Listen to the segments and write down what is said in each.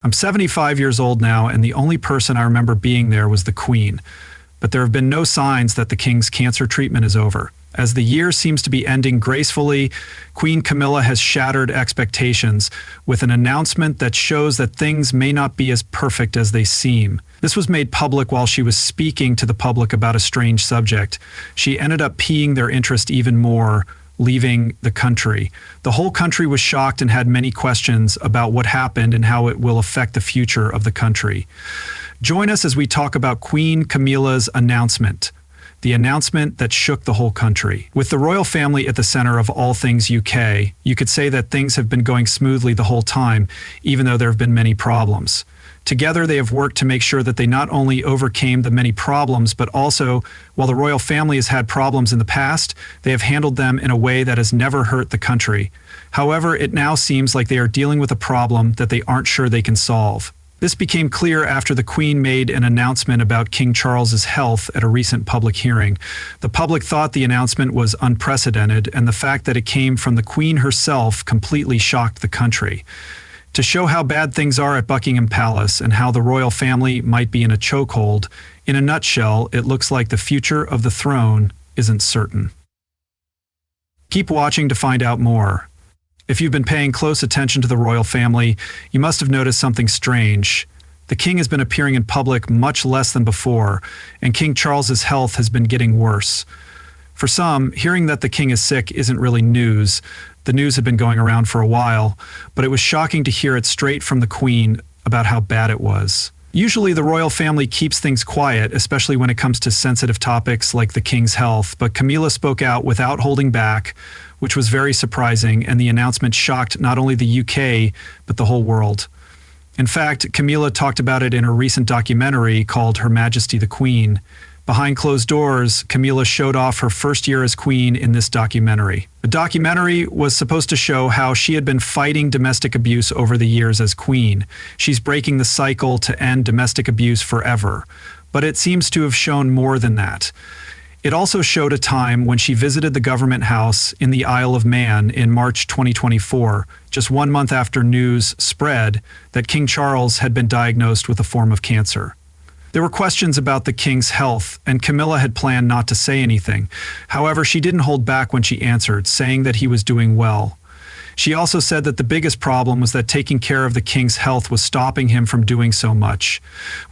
I'm 75 years old now, and the only person I remember being there was the Queen. But there have been no signs that the King's cancer treatment is over. As the year seems to be ending gracefully, Queen Camilla has shattered expectations with an announcement that shows that things may not be as perfect as they seem. This was made public while she was speaking to the public about a strange subject. She ended up piquing their interest even more, leaving the country. The whole country was shocked and had many questions about what happened and how it will affect the future of the country. Join us as we talk about Queen Camilla's announcement, the announcement that shook the whole country. With the royal family at the center of all things UK, you could say that things have been going smoothly the whole time, even though there have been many problems. Together, they have worked to make sure that they not only overcame the many problems, but also, while the royal family has had problems in the past, they have handled them in a way that has never hurt the country. However, it now seems like they are dealing with a problem that they aren't sure they can solve. This became clear after the Queen made an announcement about King Charles's health at a recent public hearing. The public thought the announcement was unprecedented, and the fact that it came from the Queen herself completely shocked the country. To show how bad things are at Buckingham Palace and how the royal family might be in a chokehold, in a nutshell, it looks like the future of the throne isn't certain. Keep watching to find out more. If you've been paying close attention to the royal family, you must have noticed something strange. The king has been appearing in public much less than before, and King Charles's health has been getting worse. For some, hearing that the king is sick isn't really news. The news had been going around for a while, but it was shocking to hear it straight from the Queen about how bad it was. Usually the royal family keeps things quiet, especially when it comes to sensitive topics like the king's health, but Camilla spoke out without holding back, which was very surprising, and the announcement shocked not only the UK, but the whole world. In fact, Camilla talked about it in a recent documentary called Her Majesty the Queen. Behind closed doors, Camilla showed off her first year as queen in this documentary. The documentary was supposed to show how she had been fighting domestic abuse over the years as queen. She's breaking the cycle to end domestic abuse forever. But it seems to have shown more than that. It also showed a time when she visited the government house in the Isle of Man in March 2024, just 1 month after news spread that King Charles had been diagnosed with a form of cancer. There were questions about the king's health, and Camilla had planned not to say anything. However, she didn't hold back when she answered, saying that he was doing well. She also said that the biggest problem was that taking care of the king's health was stopping him from doing so much,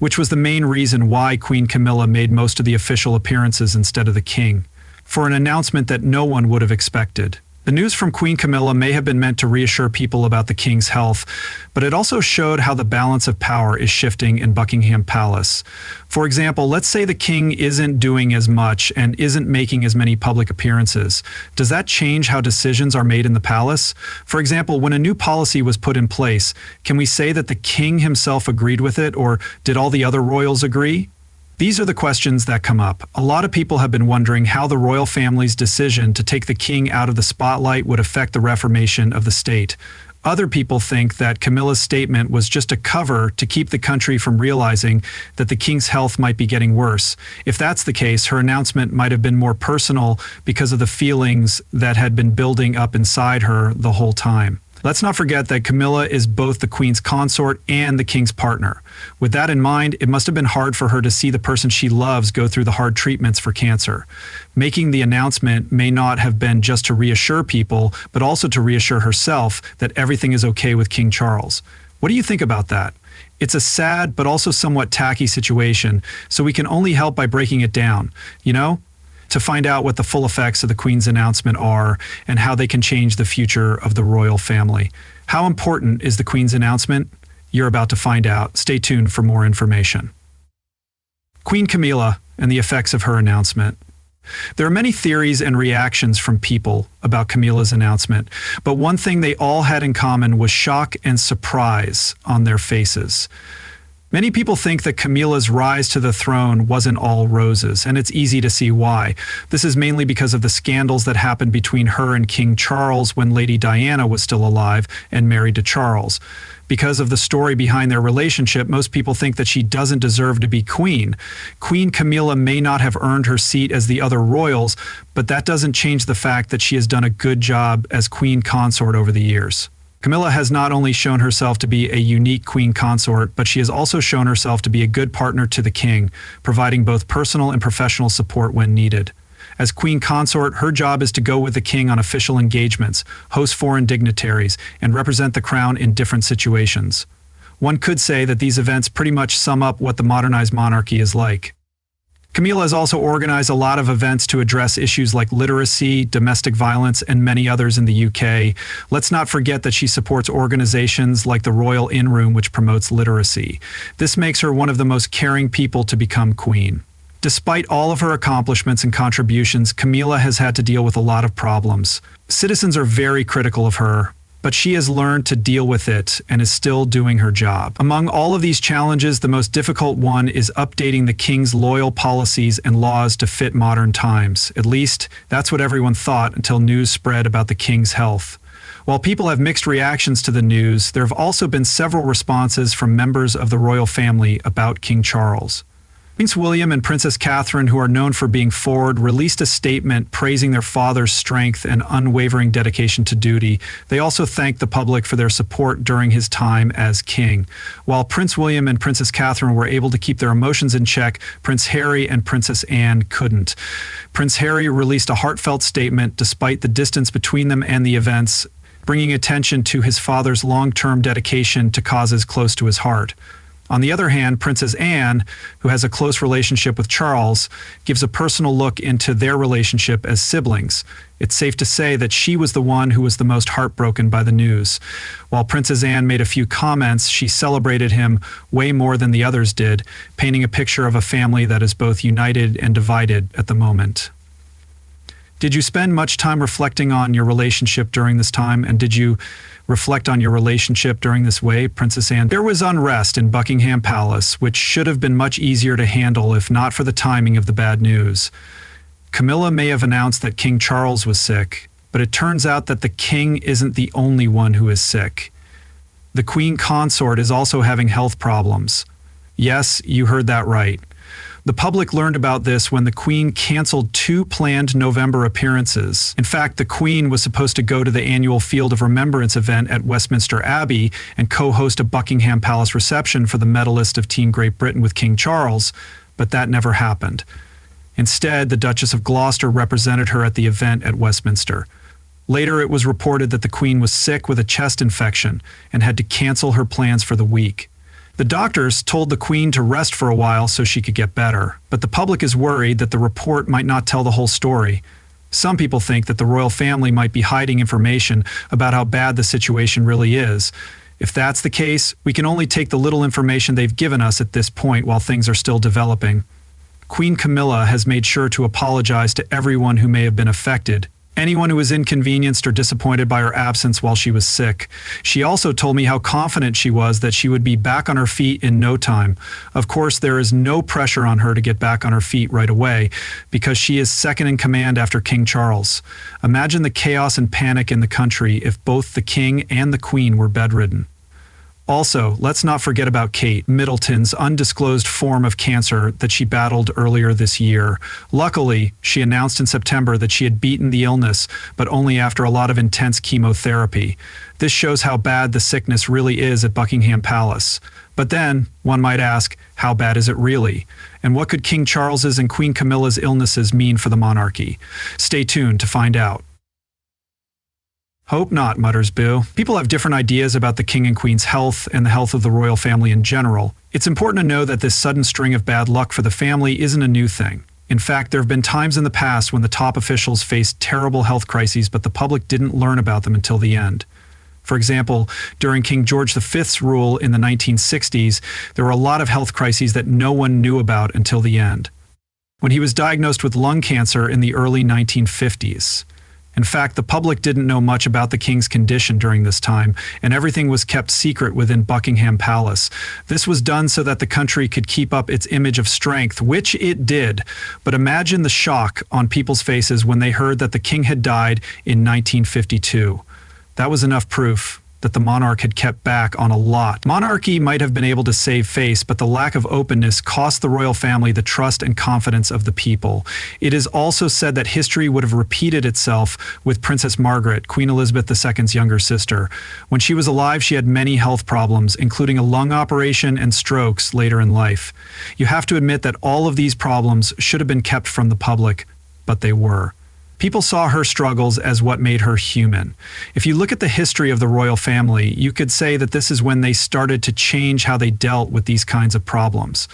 which was the main reason why Queen Camilla made most of the official appearances instead of the king, for an announcement that no one would have expected. The news from Queen Camilla may have been meant to reassure people about the king's health, but it also showed how the balance of power is shifting in Buckingham Palace. For example, let's say the king isn't doing as much and isn't making as many public appearances. Does that change how decisions are made in the palace? For example, when a new policy was put in place, can we say that the king himself agreed with it, or did all the other royals agree? These are the questions that come up. A lot of people have been wondering how the royal family's decision to take the king out of the spotlight would affect the reformation of the state. Other people think that Camilla's statement was just a cover to keep the country from realizing that the king's health might be getting worse. If that's the case, her announcement might have been more personal because of the feelings that had been building up inside her the whole time. Let's not forget that Camilla is both the Queen's consort and the King's partner. With that in mind, it must have been hard for her to see the person she loves go through the hard treatments for cancer. Making the announcement may not have been just to reassure people, but also to reassure herself that everything is okay with King Charles. What do you think about that? It's a sad but also somewhat tacky situation, so we can only help by breaking it down, to find out what the full effects of the Queen's announcement are and how they can change the future of the royal family. How important is the Queen's announcement? You're about to find out. Stay tuned for more information. Queen Camilla and the effects of her announcement. There are many theories and reactions from people about Camilla's announcement, but one thing they all had in common was shock and surprise on their faces. Many people think that Camilla's rise to the throne wasn't all roses, and it's easy to see why. This is mainly because of the scandals that happened between her and King Charles when Lady Diana was still alive and married to Charles. Because of the story behind their relationship, most people think that she doesn't deserve to be queen. Queen Camilla may not have earned her seat as the other royals, but that doesn't change the fact that she has done a good job as queen consort over the years. Camilla has not only shown herself to be a unique queen consort, but she has also shown herself to be a good partner to the king, providing both personal and professional support when needed. As queen consort, her job is to go with the king on official engagements, host foreign dignitaries, and represent the crown in different situations. One could say that these events pretty much sum up what the modernized monarchy is like. Camilla has also organized a lot of events to address issues like literacy, domestic violence, and many others in the UK. Let's not forget that she supports organizations like the Royal Inn Room, which promotes literacy. This makes her one of the most caring people to become queen. Despite all of her accomplishments and contributions, Camilla has had to deal with a lot of problems. Citizens are very critical of her, but she has learned to deal with it and is still doing her job. Among all of these challenges, the most difficult one is updating the king's loyal policies and laws to fit modern times. At least, that's what everyone thought until news spread about the king's health. While people have mixed reactions to the news, there have also been several responses from members of the royal family about King Charles. Prince William and Princess Catherine, who are known for being forward, released a statement praising their father's strength and unwavering dedication to duty. They also thanked the public for their support during his time as king. While Prince William and Princess Catherine were able to keep their emotions in check, Prince Harry and Princess Anne couldn't. Prince Harry released a heartfelt statement despite the distance between them and the events, bringing attention to his father's long-term dedication to causes close to his heart. On the other hand, Princess Anne, who has a close relationship with Charles, gives a personal look into their relationship as siblings. It's safe to say that she was the one who was the most heartbroken by the news. While Princess Anne made a few comments, she celebrated him way more than the others did, painting a picture of a family that is both united and divided at the moment. Did you spend much time reflecting on your relationship during this time, and did you reflect on your relationship during this way, Princess Anne? There was unrest in Buckingham Palace, which should have been much easier to handle if not for the timing of the bad news. Camilla may have announced that King Charles was sick, but it turns out that the king isn't the only one who is sick. The queen consort is also having health problems. Yes, you heard that right. The public learned about this when the Queen canceled 2 planned November appearances. In fact, the Queen was supposed to go to the annual Field of Remembrance event at Westminster Abbey and co-host a Buckingham Palace reception for the medalist of Team Great Britain with King Charles, but that never happened. Instead, the Duchess of Gloucester represented her at the event at Westminster. Later, it was reported that the Queen was sick with a chest infection and had to cancel her plans for the week. The doctors told the Queen to rest for a while so she could get better, but the public is worried that the report might not tell the whole story. Some people think that the royal family might be hiding information about how bad the situation really is. If that's the case, we can only take the little information they've given us at this point while things are still developing. Queen Camilla has made sure to apologize to everyone who may have been affected, anyone who was inconvenienced or disappointed by her absence while she was sick. She also told me how confident she was that she would be back on her feet in no time. Of course, there is no pressure on her to get back on her feet right away, because she is second in command after King Charles. Imagine the chaos and panic in the country if both the king and the queen were bedridden. Also, let's not forget about Kate Middleton's undisclosed form of cancer that she battled earlier this year. Luckily, she announced in September that she had beaten the illness, but only after a lot of intense chemotherapy. This shows how bad the sickness really is at Buckingham Palace. But then, one might ask, how bad is it really? And what could King Charles's and Queen Camilla's illnesses mean for the monarchy? Stay tuned to find out. Hope not, mutters Boo. People have different ideas about the king and queen's health and the health of the royal family in general. It's important to know that this sudden string of bad luck for the family isn't a new thing. In fact, there have been times in the past when the top officials faced terrible health crises, but the public didn't learn about them until the end. For example, during King George V's rule in the 1960s, there were a lot of health crises that no one knew about until the end. When he was diagnosed with lung cancer in the early 1950s. In fact, the public didn't know much about the king's condition during this time, and everything was kept secret within Buckingham Palace. This was done so that the country could keep up its image of strength, which it did. But imagine the shock on people's faces when they heard that the king had died in 1952. That was enough proof that the monarch had kept back on a lot. Monarchy might have been able to save face, but the lack of openness cost the royal family the trust and confidence of the people. It is also said that history would have repeated itself with Princess Margaret, Queen Elizabeth II's younger sister. When she was alive, she had many health problems, including a lung operation and strokes later in life. You have to admit that all of these problems should have been kept from the public, but they were. People saw her struggles as what made her human. If you look at the history of the royal family, you could say that this is when they started to change how they dealt with these kinds of problems.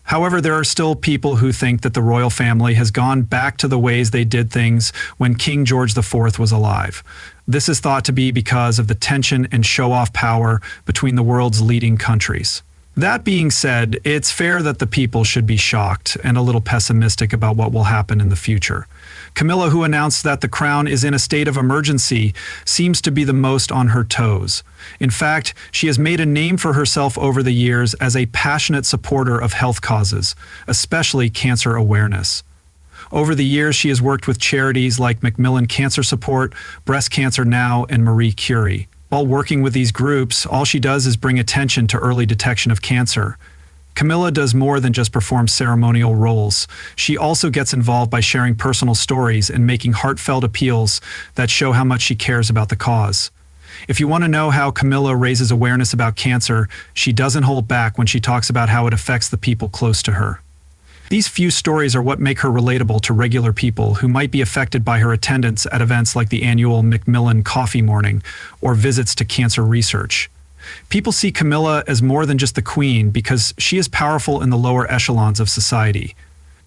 However, there are still people who think that the royal family has gone back to the ways they did things when King George IV was alive. This is thought to be because of the tension and show-off power between the world's leading countries. That being said, it's fair that the people should be shocked and a little pessimistic about what will happen in the future. Camilla, who announced that the crown is in a state of emergency, seems to be the most on her toes. In fact, she has made a name for herself over the years as a passionate supporter of health causes, especially cancer awareness. Over the years, she has worked with charities like Macmillan Cancer Support, Breast Cancer Now, and Marie Curie. While working with these groups, all she does is bring attention to early detection of cancer. Camilla does more than just perform ceremonial roles. She also gets involved by sharing personal stories and making heartfelt appeals that show how much she cares about the cause. If you want to know how Camilla raises awareness about cancer, she doesn't hold back when she talks about how it affects the people close to her. These few stories are what make her relatable to regular people who might be affected by her attendance at events like the annual Macmillan Coffee Morning or visits to cancer research. People see Camilla as more than just the queen because she is powerful in the lower echelons of society.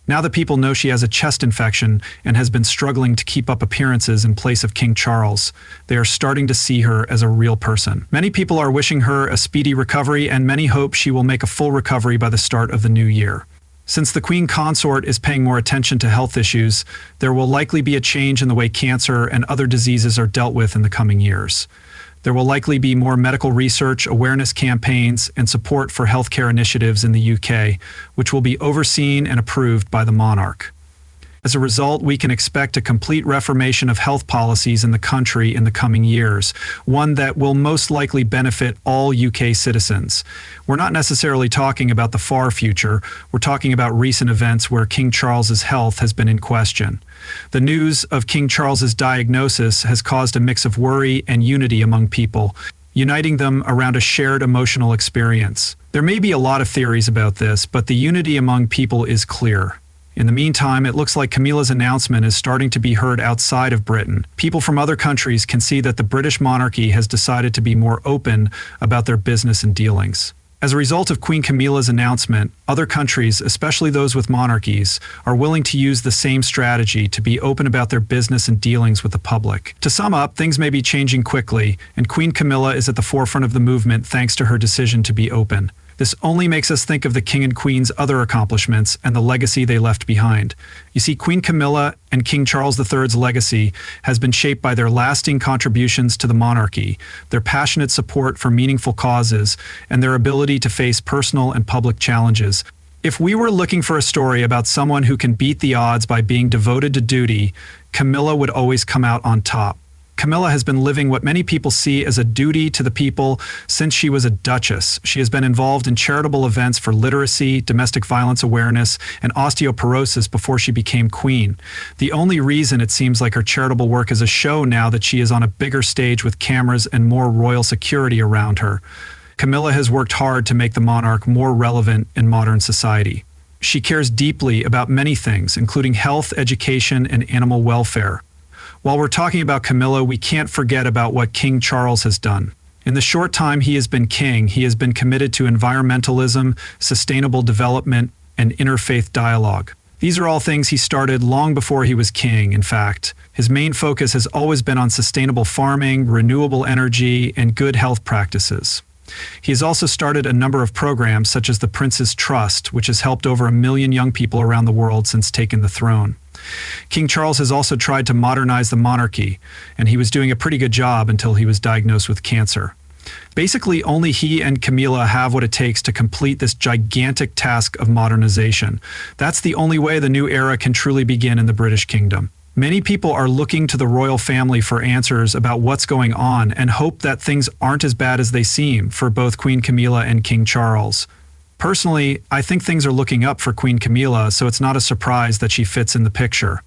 Now that people know she has a chest infection and has been struggling to keep up appearances in place of King Charles, they are starting to see her as a real person. Many people are wishing her a speedy recovery, and many hope she will make a full recovery by the start of the new year. Since the Queen Consort is paying more attention to health issues, there will likely be a change in the way cancer and other diseases are dealt with in the coming years. There will likely be more medical research, awareness campaigns, and support for healthcare initiatives in the UK, which will be overseen and approved by the monarch. As a result, we can expect a complete reformation of health policies in the country in the coming years, one that will most likely benefit all UK citizens. We're not necessarily talking about the far future, we're talking about recent events where King Charles's health has been in question. The news of King Charles's diagnosis has caused a mix of worry and unity among people, uniting them around a shared emotional experience. There may be a lot of theories about this, but the unity among people is clear. In the meantime, it looks like Camilla's announcement is starting to be heard outside of Britain. People from other countries can see that the British monarchy has decided to be more open about their business and dealings. As a result of Queen Camilla's announcement, other countries, especially those with monarchies, are willing to use the same strategy to be open about their business and dealings with the public. To sum up, things may be changing quickly, and Queen Camilla is at the forefront of the movement thanks to her decision to be open. This only makes us think of the King and Queen's other accomplishments and the legacy they left behind. You see, Queen Camilla and King Charles III's legacy has been shaped by their lasting contributions to the monarchy, their passionate support for meaningful causes, and their ability to face personal and public challenges. If we were looking for a story about someone who can beat the odds by being devoted to duty, Camilla would always come out on top. Camilla has been living what many people see as a duty to the people since she was a duchess. She has been involved in charitable events for literacy, domestic violence awareness, and osteoporosis before she became queen. The only reason it seems like her charitable work is a show now that she is on a bigger stage with cameras and more royal security around her. Camilla has worked hard to make the monarch more relevant in modern society. She cares deeply about many things, including health, education, and animal welfare. While we're talking about Camilla, we can't forget about what King Charles has done. In the short time he has been king, he has been committed to environmentalism, sustainable development, and interfaith dialogue. These are all things he started long before he was king, in fact. His main focus has always been on sustainable farming, renewable energy, and good health practices. He has also started a number of programs such as the Prince's Trust, which has helped over 1 million young people around the world since taking the throne. King Charles has also tried to modernize the monarchy, and he was doing a pretty good job until he was diagnosed with cancer. Basically, only he and Camilla have what it takes to complete this gigantic task of modernization. That's the only way the new era can truly begin in the British Kingdom. Many people are looking to the royal family for answers about what's going on and hope that things aren't as bad as they seem for both Queen Camilla and King Charles. Personally, I think things are looking up for Queen Camilla, so it's not a surprise that she fits in the picture.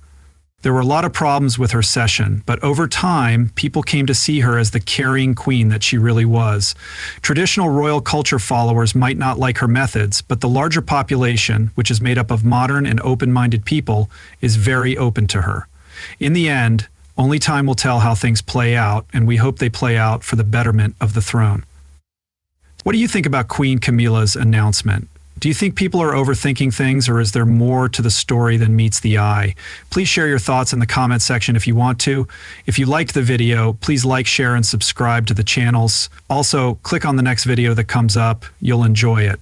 There were a lot of problems with her session, but over time, people came to see her as the caring queen that she really was. Traditional royal culture followers might not like her methods, but the larger population, which is made up of modern and open-minded people, is very open to her. In the end, only time will tell how things play out, and we hope they play out for the betterment of the throne. What do you think about Queen Camilla's announcement? Do you think people are overthinking things, or is there more to the story than meets the eye? Please share your thoughts in the comment section if you want to. If you liked the video, please like, share, and subscribe to the channels. Also, click on the next video that comes up. You'll enjoy it.